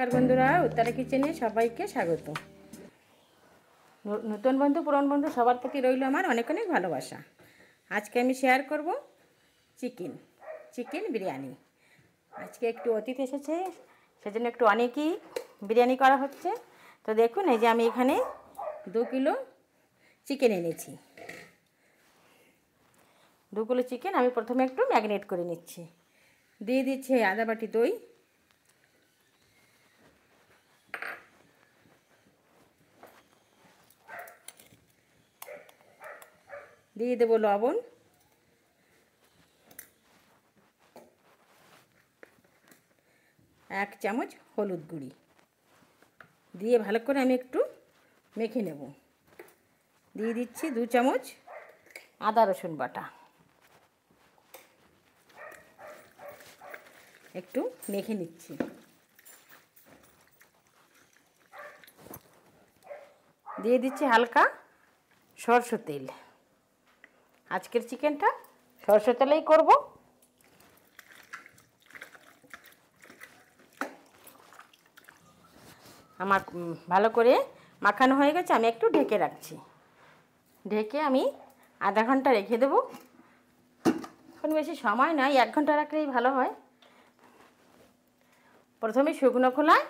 নমস্কার বন্ধুরা, উত্তরা কিচেনে সবাইকে স্বাগত। নতুন বন্ধু পুরনো বন্ধু সবার প্রতি রইল আমার অনেক অনেক ভালোবাসা। আজকে আমি শেয়ার করব চিকেন বিরিয়ানি। আজকে একটু অতিথি এসেছে, সেজন্য একটু অনেকই বিরিয়ানি করা হচ্ছে। তো দেখুন, এই যে আমি এখানে 2 কিলো চিকেন এনেছি। 2 কিলো চিকেন আমি প্রথমে একটু ম্যারিনেট করে নিচ্ছি। দিয়ে দিচ্ছি আধা বাটি দই, দিয়ে দেবো লবণ, 1 চামচ হলুদ গুঁড়ি দিয়ে ভালো করে আমি একটু মেখে নেব। দিয়ে দিচ্ছি 2 চামচ আদা রসুন বাটা, একটু মেখে নিচ্ছি। দিয়ে দিচ্ছি হালকা সরষের তেল। আজকের চিকেনটা সরষের তেলেই করব। আমার ভালো করে মাখানো হয়ে গেছে, আমি একটু ঢেকে রাখছি। ঢেকে আমি আধা ঘন্টা রেখে দেবো। এখন বেশি সময় নয়, 1 ঘন্টা রাখলেই ভালো হয়। প্রথমে শুকনো খোলায়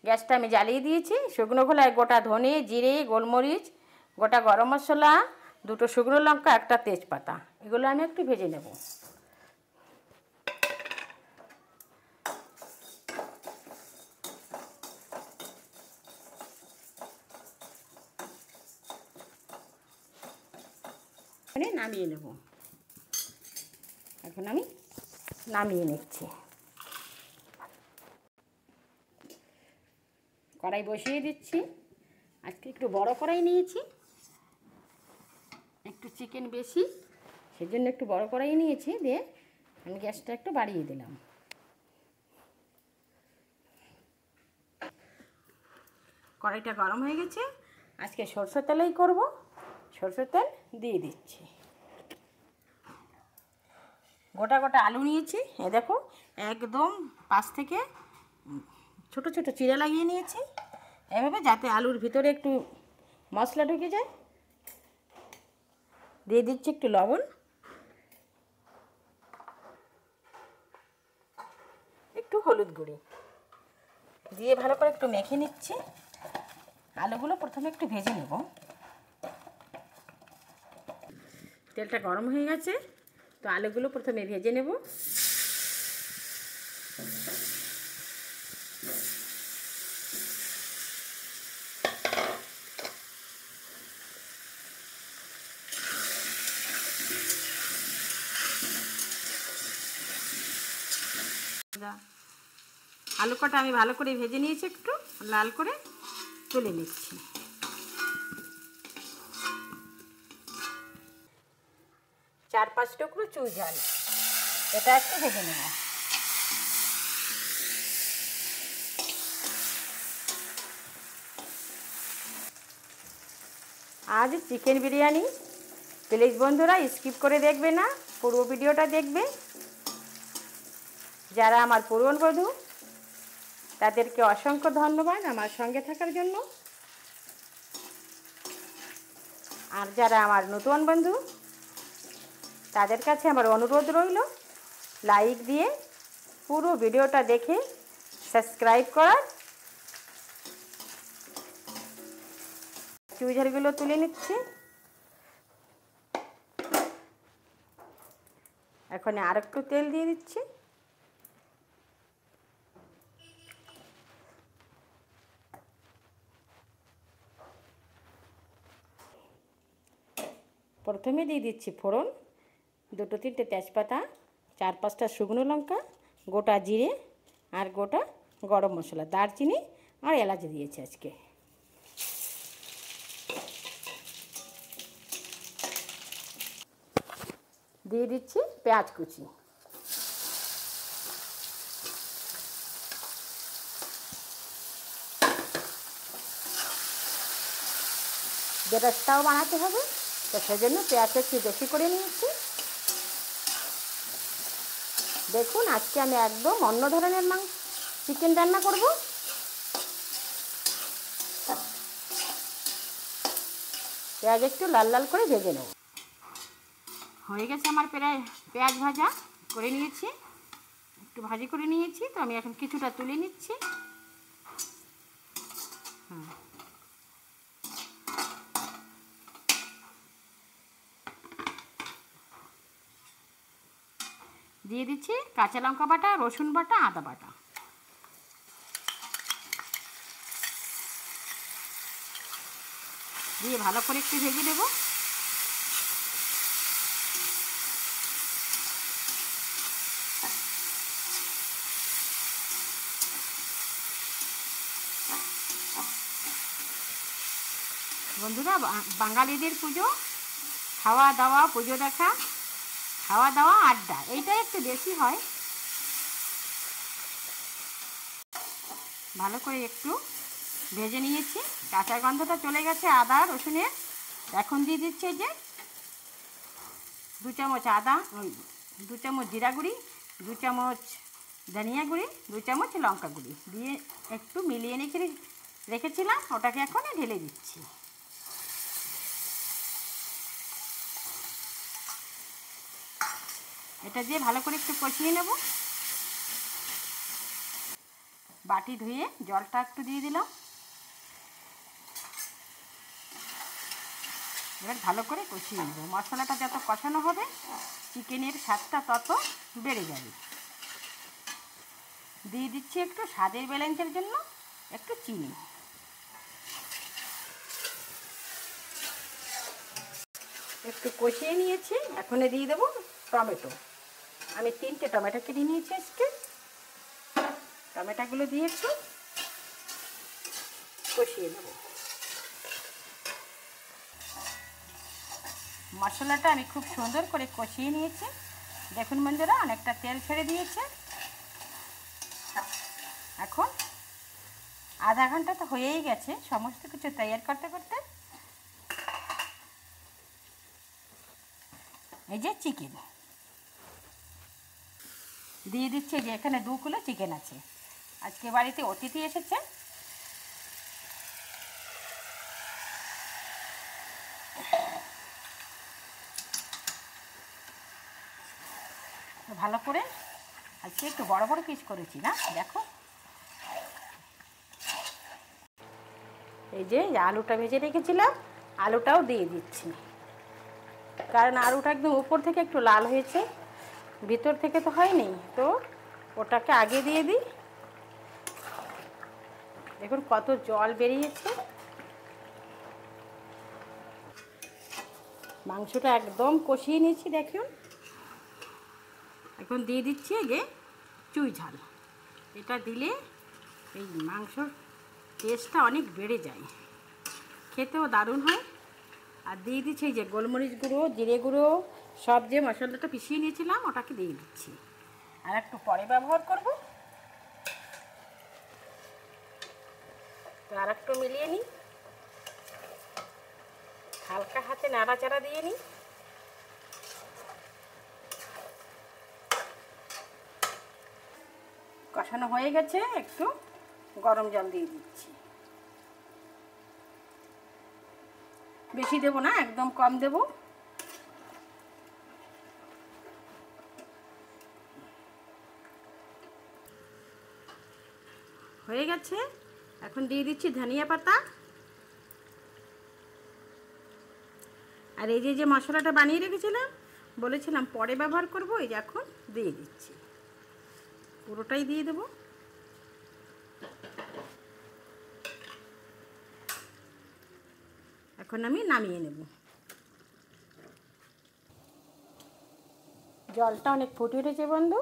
গ্যাসটা আমি জ্বালিয়ে দিয়েছি। শুকনো খোলায় গোটা ধনে, জিরে, গোলমরিচ, গোটা গরম মশলা, 2টো শুকনো লঙ্কা, 1টা তেজপাতা, এগুলো আমি একটু ভেজে নেব। নামিয়ে নেব। এখন আমি নামিয়ে নিচ্ছি। কড়াই বসিয়ে দিচ্ছি। আজকে একটু বড় কড়াই নিয়েছি, একটু চিকেন বেশি, সেজন্য একটু বড় কড়াই নিয়েছি। দিয়ে আমি গ্যাসটা একটু বাড়িয়ে দিলাম। কড়াইটা গরম হয়ে গেছে। আজকে সরষের তেলেই করব। সরষের তেল দিয়ে দিচ্ছি। গোটা গোটা আলু নিয়েছি, এ দেখো, একদম পাশ থেকে ছোট ছোট চিড়া লাগিয়ে নিয়েছি, এভাবে যাতে আলুর ভিতরে একটু মশলা ঢুকে যায়। দিয়ে দিচ্ছি একটু লবণ, একটু হলুদ গুঁড়ি দিয়ে ভালো করে একটু মেখে নিচ্ছি। আলুগুলো প্রথমে একটু ভেজে নেব। তেলটা গরম হয়ে গেছে, তো আলুগুলো প্রথমে ভেজে নেব। আলু কটা আমি ভালো করে ভেজে নিয়েছি, একটু লাল করে তুলে নিচ্ছি। 4-5 টুকরো চুই ঝাল, এটা একটু ভেজে নেব। আজ চিকেন বিরিয়ানি। প্লিজ বন্ধুরা স্কিপ করে দেখবে না, পুরো ভিডিওটা দেখবে। যারা আমার পুরনো বন্ধু তাদেরকে অসংখ্য ধন্যবাদ আমার সঙ্গে থাকার জন্য। আর যারা আমার নতুন বন্ধু তাদের কাছে আমার অনুরোধ রইল লাইক দিয়ে পুরো ভিডিওটা দেখে সাবস্ক্রাইব করার। চুই ঝালগুলো তুলে নিচ্ছি। এখন আর একটু তেল দিয়ে দিচ্ছি। প্রথমে দিয়ে দিচ্ছি ফোড়ন, 2-3টে তেজপাতা, 4-5টা শুকনো লঙ্কা, গোটা জিরে আর গোটা গরম মশলা, দারচিনি আর এলাচ দিয়েছি আজকে। দিয়ে দিচ্ছি পেঁয়াজ কুচি। বেরেস্তাও বানাতে হবে, তো সেজন্য পেঁয়াজটা একটু বেশি করে নিয়েছি। দেখুন, আজকে আমি একদম অন্য ধরনের চিকেন রান্না করব। পেঁয়াজ একটু লাল লাল করে ভেজে নেব। হয়ে গেছে আমার প্রায় পেঁয়াজ ভাজা করে নিয়েছি, একটু ভাজি করে নিয়েছি। তো আমি এখন কিছুটা তুলে নিচ্ছি। দিয়ে দিচ্ছি কাঁচা লঙ্কা বাটা, রসুন বাটা, আদা বাটা। দিয়ে ভালো করে একটু ভেজে দেব। বন্ধুরা, বাঙালিদের পুজো, খাওয়া দাওয়া, পুজো দেখা, খাওয়া দাওয়া, আড্ডা, এইটাই একটু বেশি হয়। ভালো করে একটু ভেজে নিয়েছি, কাঁচা গন্ধটা চলে গেছে আদা রসুনের। এখন দিয়ে দিচ্ছি যে 2 চামচ আদা, 2 চামচ জিরা গুঁড়ি, 2 চামচ ধনিয়া গুঁড়ি, 2 চামচ লঙ্কা গুঁড়ি দিয়ে একটু মিলিয়ে রেখেছিলাম, ওটাকে এখন ঢেলে দিচ্ছি। এটা দিয়ে ভালো করে একটু কষিয়ে নেব। বাটি ধুয়ে জলটা একটু দিয়ে দিলাম। এবার ভালো করে কষিয়ে নেব। মশলাটা যত কষানো হবে চিকেনের স্বাদটা তত বেড়ে যাবে। দিয়ে দিচ্ছি একটু স্বাদের ব্যালেন্সের জন্য একটু চিনি। একটু কষিয়ে নিয়েছি, এখন দিয়ে দেবো টমেটো। আমি 3টে টমেটো কেটে নিয়েছি আজকে। টমেটোগুলো দিয়ে একটু কষিয়ে নেব। মশলাটা আমি খুব সুন্দর করে কষিয়ে নিয়েছি। দেখুন বন্ধুরা, অনেকটা তেল ছেড়ে দিয়েছে। এখন আধা ঘন্টা তো হয়েই গেছে সমস্ত কিছু তৈরি করতে করতে। এই যে চিকেন দিয়ে দিচ্ছে, যে এখানে 2 কিলো চিকেন আছে। আজকে বাড়িতে অতিথি এসেছে। ভালো করে আজকে একটু বড় বড় পিস করেছি না, দেখো। এই যে আলুটা ভেজে রেখেছিলাম, আলুটাও দিয়ে দিচ্ছি। কারণ আলুটা একদম উপর থেকে একটু লাল হয়েছে, ভিতর থেকে তো হয়নি, তো ওটাকে আগে দিয়ে দিই। দেখুন কত জল বেরিয়েছে। মাংসটা একদম কষিয়ে নিয়েছি দেখুন। এখন দিয়ে দিচ্ছি যে চুই ঝাল। এটা দিলে এই মাংসর টেস্টটা অনেক বেড়ে যায়, খেতেও দারুণ হয়। আর দিয়ে দিচ্ছি যে গোলমরিচ গুঁড়ো, জিরে গুঁড়ো, সব যে মশলাটা পিষিয়ে নিয়েছিলাম ওটাকে দিয়ে দিচ্ছি। আর একটু পরে ব্যবহার করব। তো আর একটু মিলিয়ে নিই, হালকা হাতে নাড়াচাড়া দিয়ে নিই। কষানো হয়ে গেছে, একটু গরম জল দিয়ে দিচ্ছি। বেশি দেব না, একদম কম দেব। হয়ে গেছে, এখন দিয়ে দিচ্ছি ধনিয়া পাতা। আর এই যে মশলাটা বানিয়ে রেখেছিলাম, বলেছিলাম পরে ব্যবহার করব, এই যে এখন দিয়ে দিচ্ছি। পুরোটাই দিয়ে দেব। এখন আমি নামিয়ে নেব। জলটা অনেক ফুটে উঠেছে বন্ধু।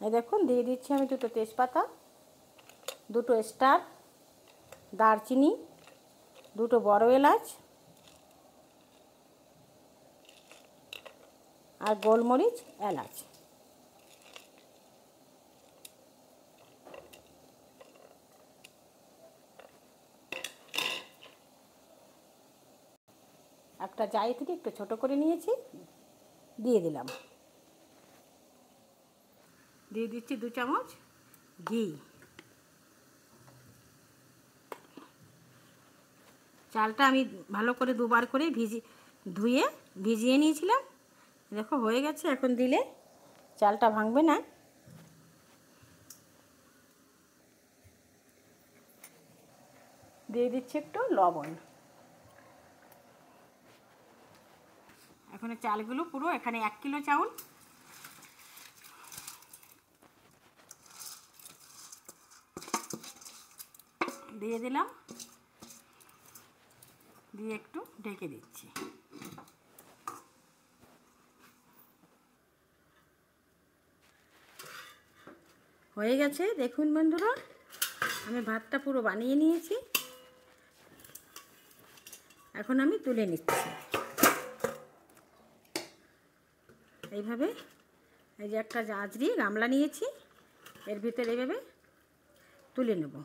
এই দেখুন দিয়ে দিচ্ছি আমি 2টো তেজপাতা, 2টো স্টার, দারচিনি, 2টো বড় এলাচ আর গোলমরিচ এলাচ। একটা জায়িত্রী একটু ছোট করে নিয়েছি, দিয়ে দিলাম। দিয়ে দিচ্ছি 2 চামচ ঘি, চালটা আমি ভালো করে দুবার করে ধুয়ে ভিজিয়ে নিয়েছিলাম। দেখো হয়ে গেছে। এখন দিলে চালটা ভাঙবে না। দিয়ে দিচ্ছি একটু লবণ। এখন চালগুলো পুরো, এখানে 1 কিলো চাউল, দিয়ে দিলাম, দিয়ে একটু ঢেকে দিচ্ছি। হয়ে গেছে দেখুন বন্ধুরা, আমি ভাতটা পুরো বানিয়ে নিয়েছি। এখন আমি তুলে নিচ্ছি এইভাবে। এই যে একটা জাঁজরি গামলা নিয়েছি, এর ভিতরে এইভাবে তুলে নেব।